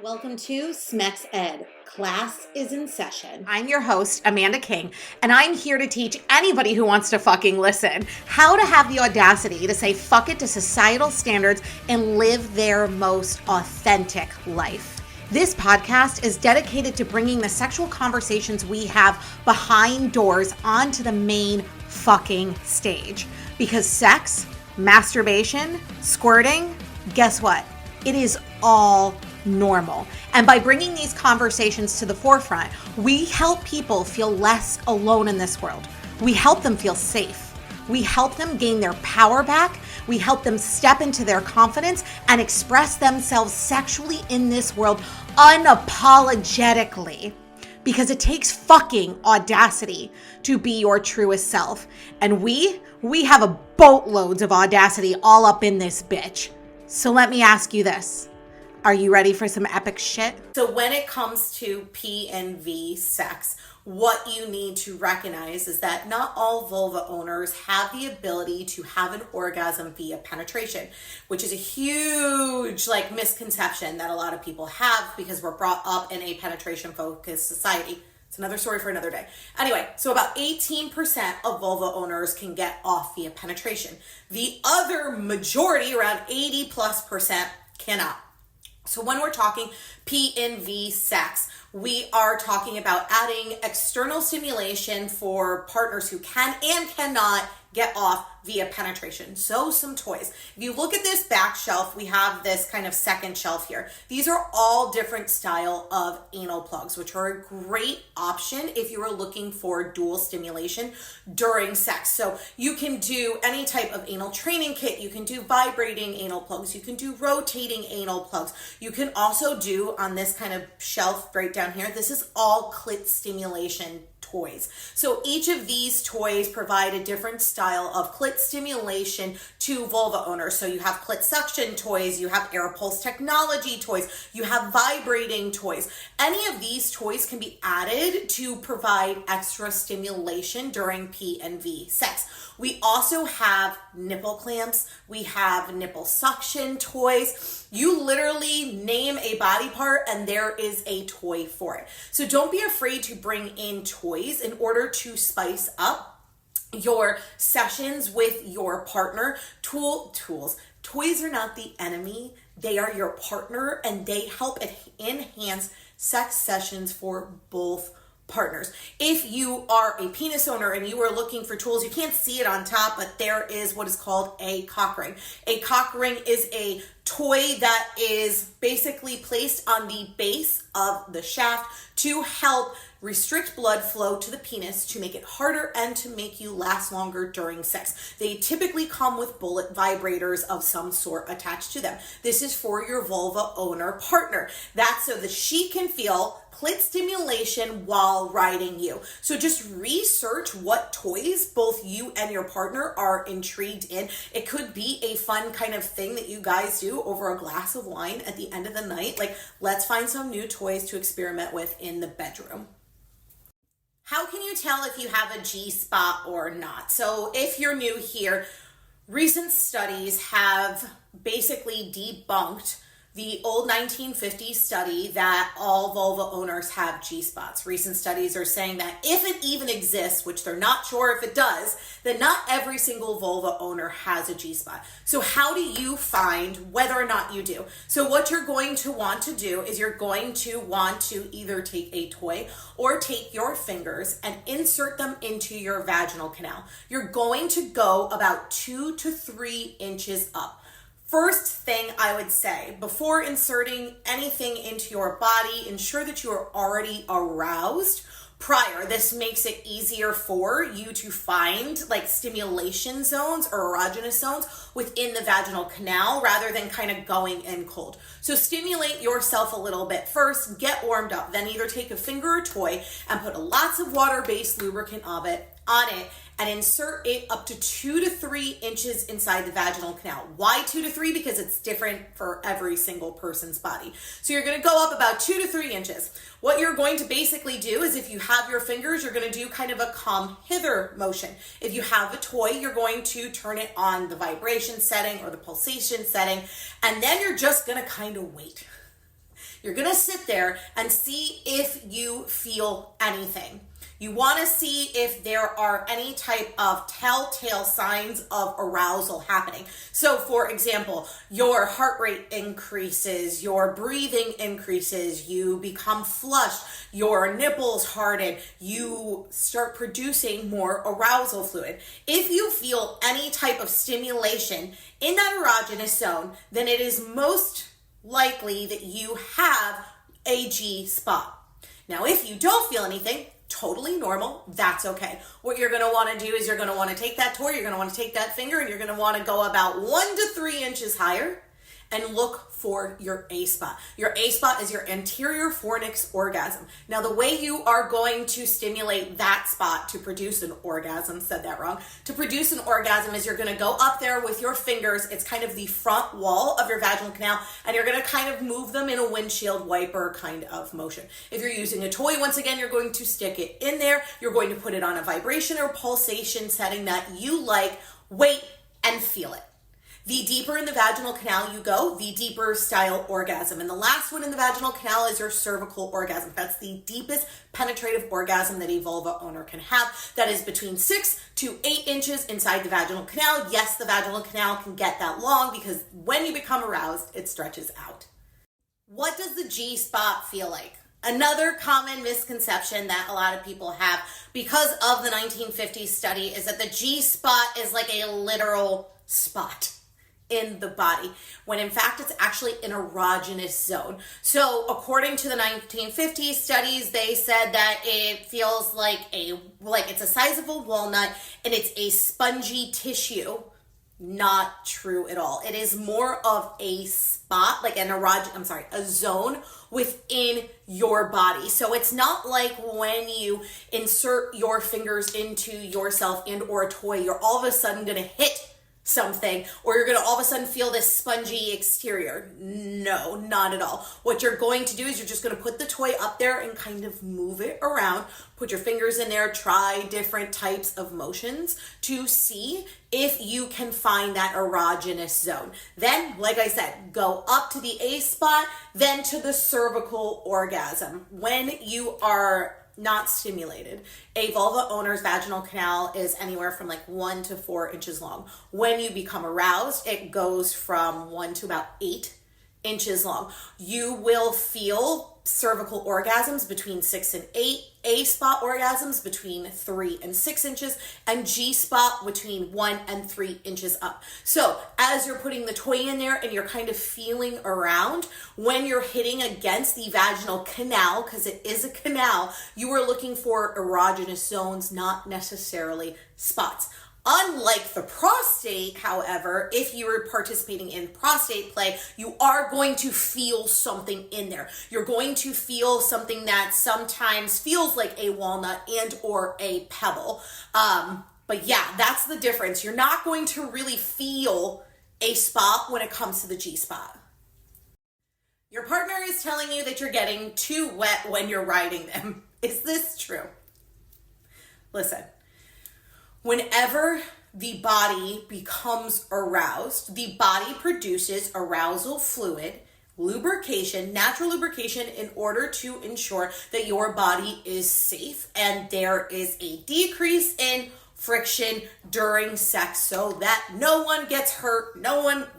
Welcome to Smex Ed. Class is in session. I'm your host, Amanda King, and I'm here to teach anybody who wants to fucking listen how to have the audacity to say fuck it to societal standards and live their most authentic life. This podcast is dedicated to bringing the sexual conversations we have behind doors onto the main fucking stage. Because sex, masturbation, squirting, guess what? It is all normal. And by bringing these conversations to the forefront, we help people feel less alone in this world. We help them feel safe. We help them gain their power back. We help them step into their confidence and express themselves sexually in this world unapologetically. Because it takes fucking audacity to be your truest self. And we have a boatloads of audacity all up in this bitch. So let me ask you this. Are you ready for some epic shit? So when it comes to P and V sex, what you need to recognize is that not all vulva owners have the ability to have an orgasm via penetration, which is a huge misconception that a lot of people have because we're brought up in a penetration focused society. It's another story for another day. Anyway, so about 18% of vulva owners can get off via penetration. The other majority, around 80+%, cannot. So when we're talking P and V sex, we are talking about adding external stimulation for partners who can and cannot get off via penetration. So some toys. If you look at this back shelf, we have this kind of second shelf here. These are all different style of anal plugs, which are a great option if you are looking for dual stimulation during sex. So you can do any type of anal training kit. You can do vibrating anal plugs. You can do rotating anal plugs. You can also do on this kind of shelf right down here, this is all clit stimulation toys. So each of these toys provide a different style of clit stimulation to vulva owners. So you have clit suction toys, you have air pulse technology toys, you have vibrating toys. Any of these toys can be added to provide extra stimulation during P and V sex. We also have nipple clamps, we have nipple suction toys. You literally name a body part and there is a toy for it. So don't be afraid to bring in toys in order to spice up your sessions with your partner. Toys are not the enemy. They are your partner and they help enhance sex sessions for both partners. If you are a penis owner and you are looking for tools, you can't see it on top, but there is what is called a cock ring. A cock ring is a toy that is basically placed on the base of the shaft to help restrict blood flow to the penis to make it harder and to make you last longer during sex. They typically come with bullet vibrators of some sort attached to them. This is for your vulva owner partner. That's so that she can feel clit stimulation while riding you. So just research what toys both you and your partner are intrigued in. It could be a fun kind of thing that you guys do over a glass of wine at the end of the night. Let's find some new toys to experiment with in the bedroom. How can you tell if you have a G-spot or not? So if you're new here, recent studies have basically debunked the old 1950s study that all vulva owners have G-spots. Recent studies are saying that if it even exists, which they're not sure if it does, then not every single vulva owner has a G-spot. So how do you find whether or not you do? So what you're going to want to do is you're going to want to either take a toy or take your fingers and insert them into your vaginal canal. You're going to go about 2 to 3 inches up. First thing I would say, before inserting anything into your body, ensure that you are already aroused prior. This makes it easier for you to find stimulation zones or erogenous zones within the vaginal canal rather than kind of going in cold. So stimulate yourself a little bit first, get warmed up, then either take a finger or toy and put lots of water-based lubricant on it and insert it up to 2 to 3 inches inside the vaginal canal. Why 2 to 3? Because it's different for every single person's body. So you're gonna go up about 2 to 3 inches. What you're going to basically do is if you have your fingers, you're gonna do kind of a come hither motion. If you have a toy, you're going to turn it on the vibration setting or the pulsation setting, and then you're just gonna kind of wait. You're gonna sit there and see if you feel anything. You want to see if there are any type of telltale signs of arousal happening. So for example, your heart rate increases, your breathing increases, you become flushed, your nipples harden, you start producing more arousal fluid. If you feel any type of stimulation in that erogenous zone, then it is most likely that you have a G spot. Now, if you don't feel anything, totally normal, that's okay. What you're gonna wanna do is you're gonna wanna take that toy, you're gonna wanna take that finger, and you're gonna wanna go about 1 to 3 inches higher and look for your A spot. Your A spot is your anterior fornix orgasm. Now, the way you are going to stimulate that spot to produce an orgasm, said that wrong, to produce an orgasm is you're gonna go up there with your fingers, it's kind of the front wall of your vaginal canal, and you're gonna kind of move them in a windshield wiper kind of motion. If you're using a toy, once again, you're going to stick it in there, you're going to put it on a vibration or pulsation setting that you like, wait and feel it. The deeper in the vaginal canal you go, the deeper style orgasm. And the last one in the vaginal canal is your cervical orgasm. That's the deepest penetrative orgasm that a vulva owner can have. That is between 6 to 8 inches inside the vaginal canal. Yes, the vaginal canal can get that long because when you become aroused, it stretches out. What does the G spot feel like? Another common misconception that a lot of people have because of the 1950s study is that the G spot is like a literal spot in the body, when in fact it's actually an erogenous zone. So according to the 1950s studies, they said that it feels like it's a size of a walnut and it's a spongy tissue. Not true at all. It is more of a spot, like a zone within your body. So it's not like when you insert your fingers into yourself and or a toy, you're all of a sudden gonna hit something, or you're going to all of a sudden feel this spongy exterior. No, not at all. What you're going to do is you're just going to put the toy up there and kind of move it around, put your fingers in there, try different types of motions to see if you can find that erogenous zone. Then, like I said, go up to the A spot, then to the cervical orgasm. When you are not stimulated, a vulva owner's vaginal canal is anywhere from like 1 to 4 inches long. When you become aroused, it goes from 1 to about 8 inches long. You will feel cervical orgasms between 6 and 8, A spot orgasms between 3 and 6 inches, and G spot between 1 and 3 inches up. So as you're putting the toy in there and you're kind of feeling around, when you're hitting against the vaginal canal, because it is a canal, you are looking for erogenous zones, not necessarily spots. Unlike the prostate, however, if you were participating in prostate play, you are going to feel something in there. You're going to feel something that sometimes feels like a walnut and or a pebble. But yeah, that's the difference. You're not going to really feel a spot when it comes to the G spot. Your partner is telling you that you're getting too wet when you're riding them. Is this true? Listen. Whenever the body becomes aroused, the body produces arousal fluid, lubrication, natural lubrication, in order to ensure that your body is safe and there is a decrease in friction during sex so that no one gets hurt,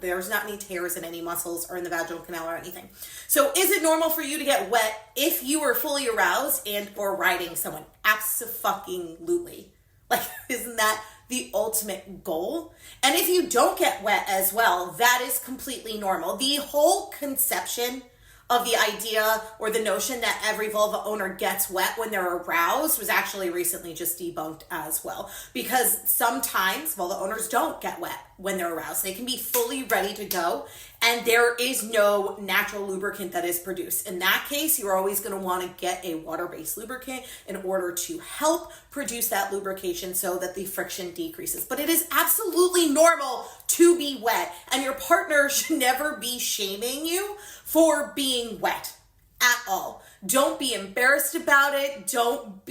there's not any tears in any muscles or in the vaginal canal or anything. So is it normal for you to get wet if you are fully aroused and or riding someone? Abso-fucking-lutely. Like, isn't that the ultimate goal? And if you don't get wet as well, that is completely normal. The whole conception of the idea or the notion that every vulva owner gets wet when they're aroused was actually recently just debunked as well. Because sometimes vulva owners don't get wet when they're aroused. They can be fully ready to go and there is no natural lubricant that is produced. In that case, you're always going to want to get a water-based lubricant in order to help produce that lubrication so that the friction decreases. But it is absolutely normal to be wet, and your partner should never be shaming you for being wet at all. Don't be embarrassed about it. Don't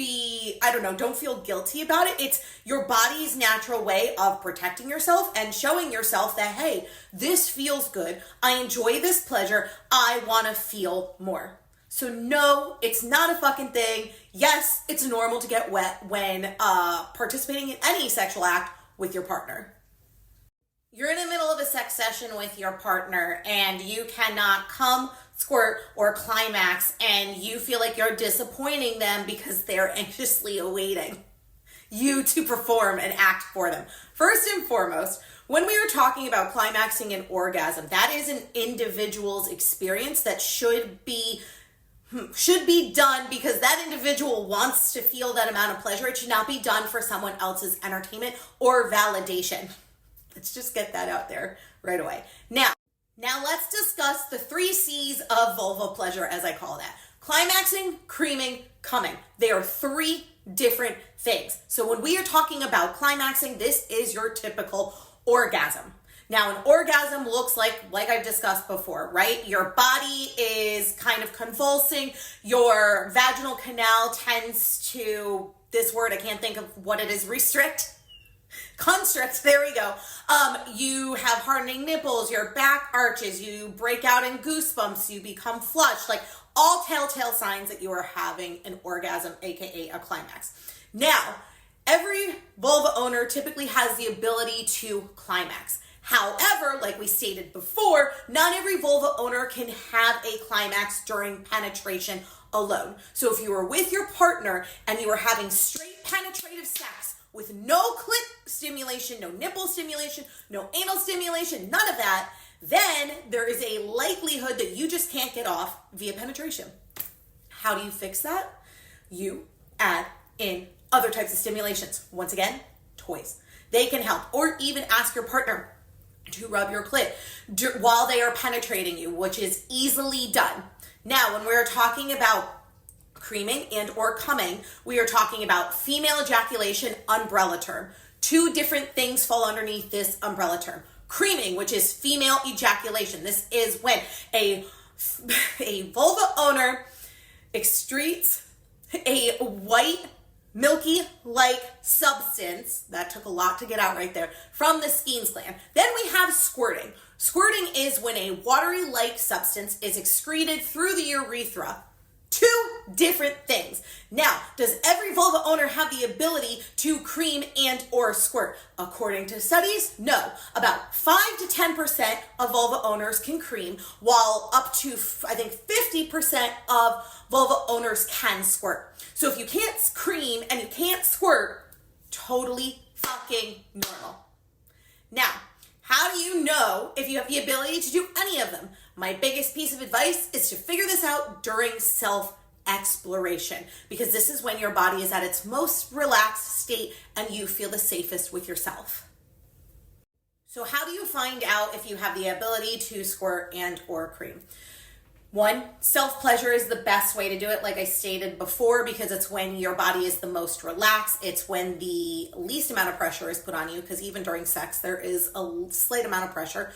feel guilty about it. It's your body's natural way of protecting yourself and showing yourself that, hey, this feels good. I enjoy this pleasure. I want to feel more. So no, it's not a fucking thing. Yes, it's normal to get wet when participating in any sexual act with your partner. You're in the middle of a sex session with your partner and you cannot come, squirt, or climax, and you feel like you're disappointing them because they're anxiously awaiting you to perform and act for them. First and foremost, when we are talking about climaxing and orgasm, that is an individual's experience that should be done because that individual wants to feel that amount of pleasure. It should not be done for someone else's entertainment or validation. Let's just get that out there right away. Now let's discuss the 3 C's of vulva pleasure, as I call that. Climaxing, creaming, cumming. They are 3 different things. So when we are talking about climaxing, this is your typical orgasm. Now, an orgasm looks like I've discussed before, right? Your body is kind of convulsing. Your vaginal canal tends to, this word, I can't think of what it is, constrict, there we go. You have hardening nipples, your back arches, you break out in goosebumps, you become flushed, like all telltale signs that you are having an orgasm, aka a climax. Now, every vulva owner typically has the ability to climax. However, like we stated before, not every vulva owner can have a climax during penetration alone. So if you are with your partner and you are having straight penetrative sex with no clit stimulation, no nipple stimulation, no anal stimulation, none of that, then there is a likelihood that you just can't get off via penetration. How do you fix that? You add in other types of stimulations. Once again, toys. They can help. Or even ask your partner to rub your clit while they are penetrating you, which is easily done. Now, when we're talking about creaming and or cumming, we are talking about female ejaculation umbrella term. 2 different things fall underneath this umbrella term. Creaming, which is female ejaculation. This is when a vulva owner excretes a white, milky-like substance, that took a lot to get out right there, from the Skene's gland. Then we have squirting. Squirting is when a watery-like substance is excreted through the urethra. 2 different things. Now, does every vulva owner have the ability to cream and or squirt? According to studies, no. About 5 to 10% of vulva owners can cream, while up to, I think, 50% of vulva owners can squirt. So if you can't cream and you can't squirt, totally fucking normal. Now, how do you know if you have the ability to do any of them? My biggest piece of advice is to figure this out during self-exploration, because this is when your body is at its most relaxed state and you feel the safest with yourself. So how do you find out if you have the ability to squirt and or cream? 1, self-pleasure is the best way to do it, like I stated before, because it's when your body is the most relaxed. It's when the least amount of pressure is put on you, because even during sex, there is a slight amount of pressure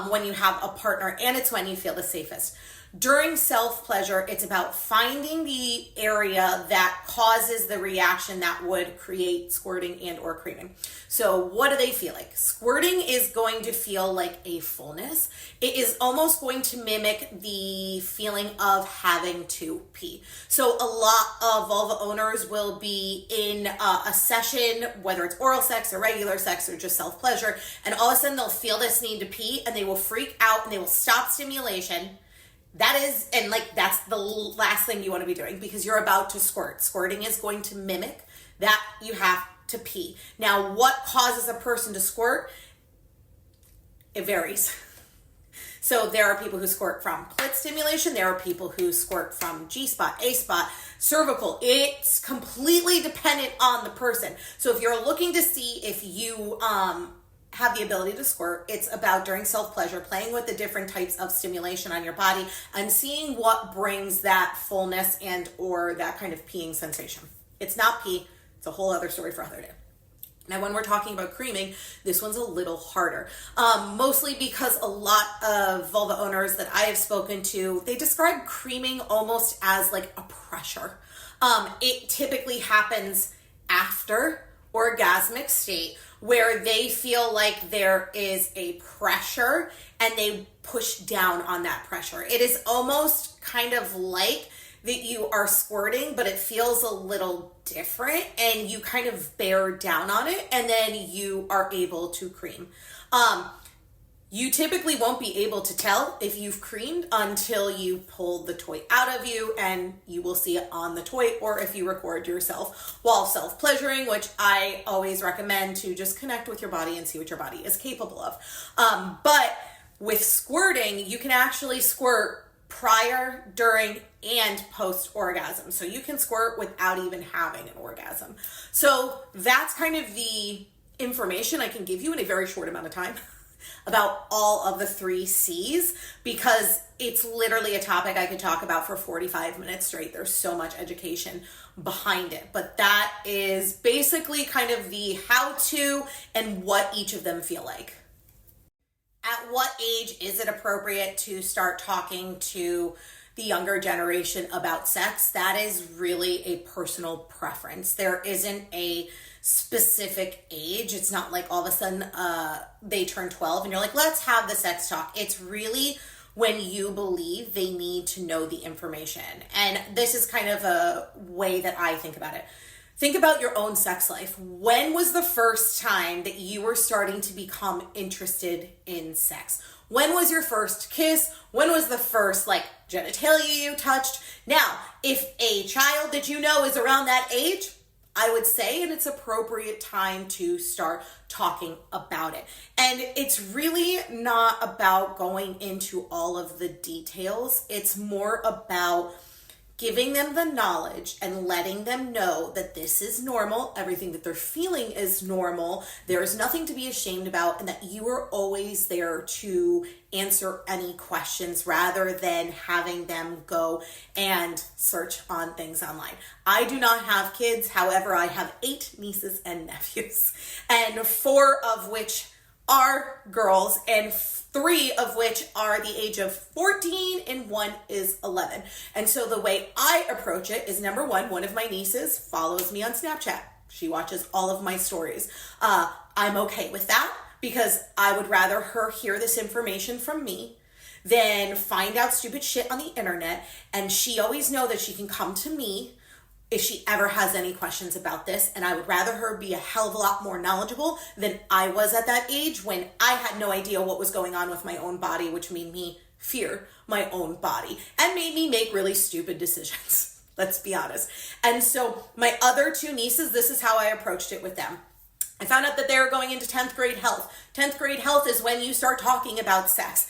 when you have a partner, and it's when you feel the safest. During self-pleasure, it's about finding the area that causes the reaction that would create squirting and or creaming. So what do they feel like? Squirting is going to feel like a fullness. It is almost going to mimic the feeling of having to pee. So a lot of vulva owners will be in a session, whether it's oral sex or regular sex or just self-pleasure, and all of a sudden they'll feel this need to pee and they will freak out and they will stop stimulation. That's the last thing you want to be doing, because you're about to squirt. Squirting is going to mimic that you have to pee. Now, what causes a person to squirt? It varies. So there are people who squirt from clit stimulation. There are people who squirt from G-spot, A-spot, cervical. It's completely dependent on the person. So if you're looking to see if you have the ability to squirt, it's about during self-pleasure, playing with the different types of stimulation on your body and seeing what brings that fullness and or that kind of peeing sensation. It's not pee. It's a whole other story for another day. Now, when we're talking about creaming, this one's a little harder, mostly because a lot of vulva owners that I have spoken to, they describe creaming almost as like a pressure. It typically happens after orgasmic state where they feel like there is a pressure and they push down on that pressure. It is almost kind of like that you are squirting, but it feels a little different and you kind of bear down on it and then you are able to cream. You typically won't be able to tell if you've creamed until you pull the toy out of you and you will see it on the toy, or if you record yourself while self-pleasuring, which I always recommend to just connect with your body and see what your body is capable of. But with squirting, you can actually squirt prior, during, and post-orgasm. So you can squirt without even having an orgasm. So that's kind of the information I can give you in a very short amount of time about all of the 3 C's, because it's literally a topic I could talk about for 45 minutes straight. There's so much education behind it. But that is basically kind of the how-to and what each of them feel like. At what age is it appropriate to start talking to the younger generation about sex? That is really a personal preference. There isn't a specific age. It's not like all of a sudden they turn 12 and you're like, let's have the sex talk. It's really when you believe they need to know the information. And this is kind of a way that I think about it. Think about your own sex life. When was the first time that you were starting to become interested in sex? When was your first kiss? When was the first genitalia you touched? Now, if a child that you know is around that age, I would say, and it's appropriate time to start talking about it. And it's really not about going into all of the details. It's more about giving them the knowledge and letting them know that this is normal. Everything that they're feeling is normal. There is nothing to be ashamed about, and that you are always there to answer any questions rather than having them go and search on things online. I do not have kids. However, I have 8 nieces and nephews, and 4 of which are girls and 3 of which are the age of 14 and 1 is 11. And so the way I approach it is, number one of my nieces follows me on Snapchat. She watches all of my stories. I'm okay with that because I would rather her hear this information from me than find out stupid shit on the internet. And she always know that she can come to me if she ever has any questions about this. And I would rather her be a hell of a lot more knowledgeable than I was at that age when I had no idea what was going on with my own body, which made me fear my own body and made me make really stupid decisions. Let's be honest. And so my other 2 nieces, this is how I approached it with them. I found out that they were going into 10th grade health. 10th grade health is when you start talking about sex.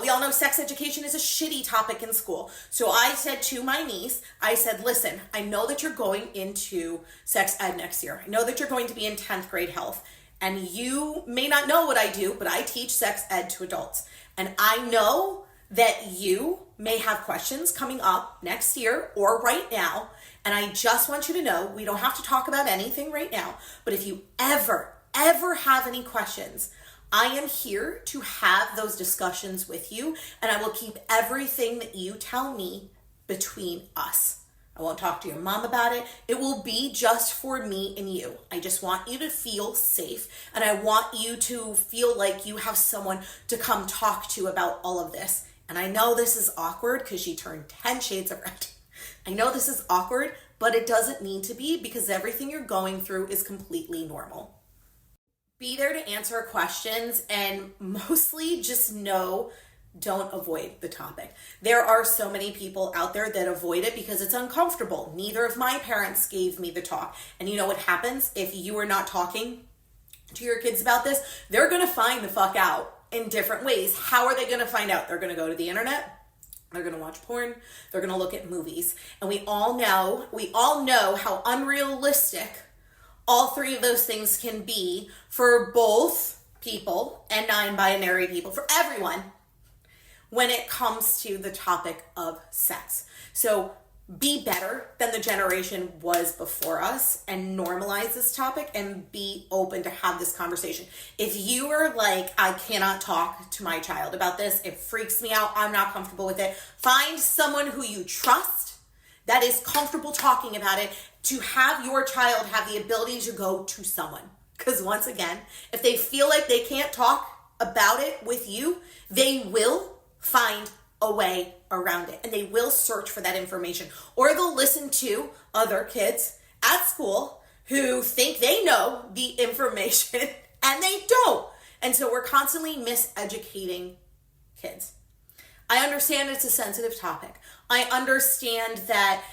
We all know sex education is a shitty topic in school. So I said to my niece, I said, listen, I know that you're going into sex ed next year. I know that you're going to be in 10th grade health. And you may not know what I do, but I teach sex ed to adults. And I know that you may have questions coming up next year or right now. And I just want you to know, we don't have to talk about anything right now, but if you ever have any questions, I am here to have those discussions with you, and I will keep everything that you tell me between us. I won't talk to your mom about it. It will be just for me and you. I just want you to feel safe, and I want you to feel like you have someone to come talk to about all of this. And I know this is awkward because she turned 10 shades of red. I know this is awkward, but it doesn't need to be because everything you're going through is completely normal. Be there to answer questions, and mostly just know, don't avoid the topic. There are so many people out there that avoid it because it's uncomfortable. Neither of my parents gave me the talk. And you know what happens if you are not talking to your kids about this? They're going to find the fuck out in different ways. How are they going to find out? They're going to go to the internet. They're going to watch porn. They're going to look at movies. And we all know how unrealistic all 3 of those things can be for both people and non-binary people, for everyone, when it comes to the topic of sex. So be better than the generation was before us and normalize this topic and be open to have this conversation. If you are like, I cannot talk to my child about this, it freaks me out, I'm not comfortable with it, find someone who you trust that is comfortable talking about it, to have your child have the ability to go to someone. Because once again, if they feel like they can't talk about it with you, they will find a way around it, and they will search for that information, or they'll listen to other kids at school who think they know the information and they don't. And so we're constantly miseducating kids. I understand it's a sensitive topic. I understand that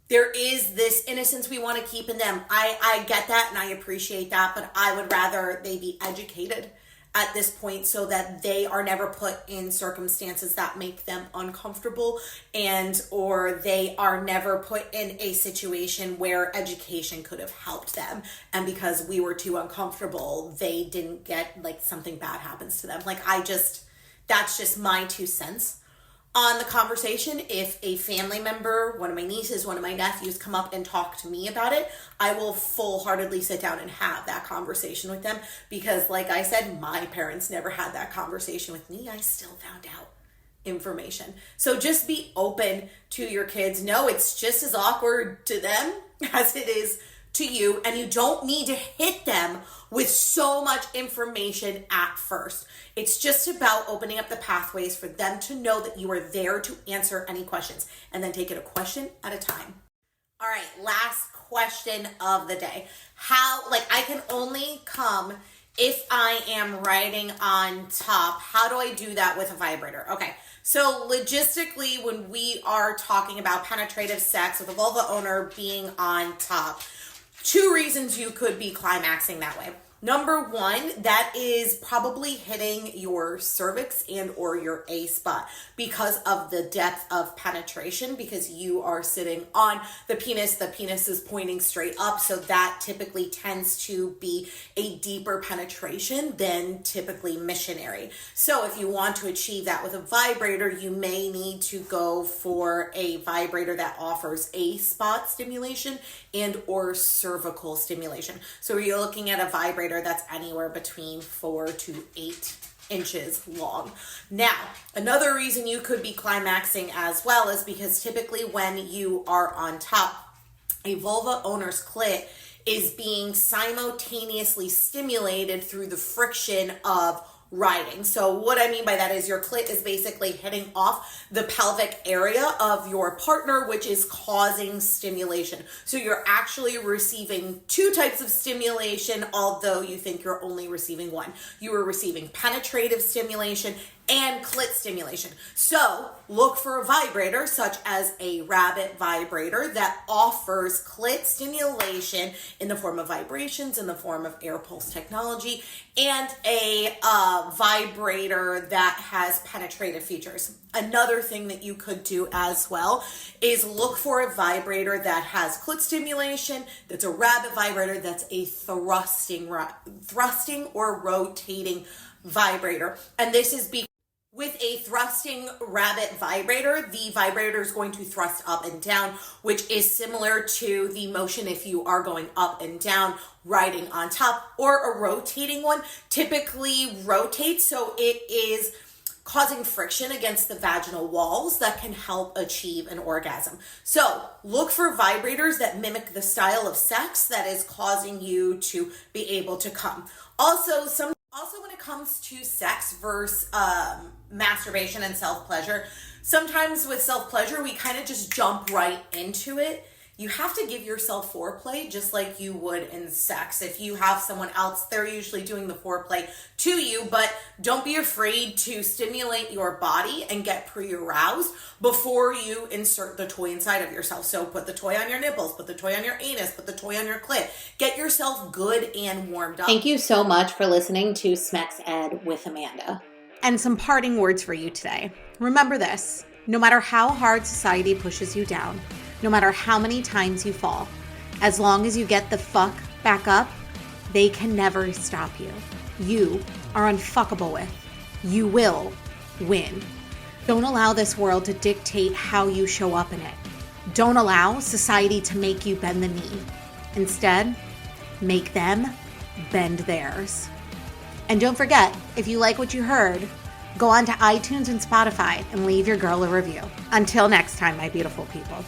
there is this innocence we want to keep in them. I get that and I appreciate that, but I would rather they be educated at this point so that they are never put in circumstances that make them uncomfortable, and or they are never put in a situation where education could have helped them, and because we were too uncomfortable, they didn't get, like, something bad happens to them. Like, that's just my 2 cents on the conversation. If a family member, one of my nieces, one of my nephews come up and talk to me about it, I will full-heartedly sit down and have that conversation with them, because like I said, my parents never had that conversation with me. I still found out information. So just be open to your kids. No, it's just as awkward to them as it is to you, and you don't need to hit them with so much information at first. It's just about opening up the pathways for them to know that you are there to answer any questions, and then take it a question at a time. All right, last question of the day. I can only come if I am riding on top. How do I do that with a vibrator? Okay, so logistically, when we are talking about penetrative sex with a vulva owner being on top, 2 reasons you could be climaxing that way. Number 1, that is probably hitting your cervix and or your A spot because of the depth of penetration, because you are sitting on the penis is pointing straight up, so that typically tends to be a deeper penetration than typically missionary. So if you want to achieve that with a vibrator, you may need to go for a vibrator that offers A spot stimulation and or cervical stimulation. So you're looking at a vibrator that's anywhere between 4 to 8 inches long. Now, another reason you could be climaxing as well is because typically when you are on top, a vulva owner's clit is being simultaneously stimulated through the friction of riding. So what I mean by that is your clit is basically hitting off the pelvic area of your partner, which is causing stimulation. So you're actually receiving 2 types of stimulation, although you think you're only receiving 1. You are receiving penetrative stimulation and clit stimulation. So look for a vibrator such as a rabbit vibrator that offers clit stimulation in the form of vibrations, in the form of air pulse technology, and a vibrator that has penetrative features. Another thing that you could do as well is look for a vibrator that has clit stimulation, that's a rabbit vibrator, that's a thrusting or rotating vibrator. And this is because with a thrusting rabbit vibrator, the vibrator is going to thrust up and down, which is similar to the motion if you are going up and down, riding on top, or a rotating one typically rotates, so it is causing friction against the vaginal walls that can help achieve an orgasm. So look for vibrators that mimic the style of sex that is causing you to be able to come. Also, when it comes to sex versus masturbation and self-pleasure, sometimes with self-pleasure, we kind of just jump right into it. You have to give yourself foreplay just like you would in sex. If you have someone else, they're usually doing the foreplay to you, but don't be afraid to stimulate your body and get pre-aroused before you insert the toy inside of yourself. So put the toy on your nipples, put the toy on your anus, put the toy on your clit. Get yourself good and warmed up. Thank you so much for listening to Smex Ed with Amanda. And some parting words for you today. Remember this: no matter how hard society pushes you down, no matter how many times you fall, as long as you get the fuck back up, they can never stop you. You are unfuckable with. You will win. Don't allow this world to dictate how you show up in it. Don't allow society to make you bend the knee. Instead, make them bend theirs. And don't forget, if you like what you heard, go on to iTunes and Spotify and leave your girl a review. Until next time, my beautiful people.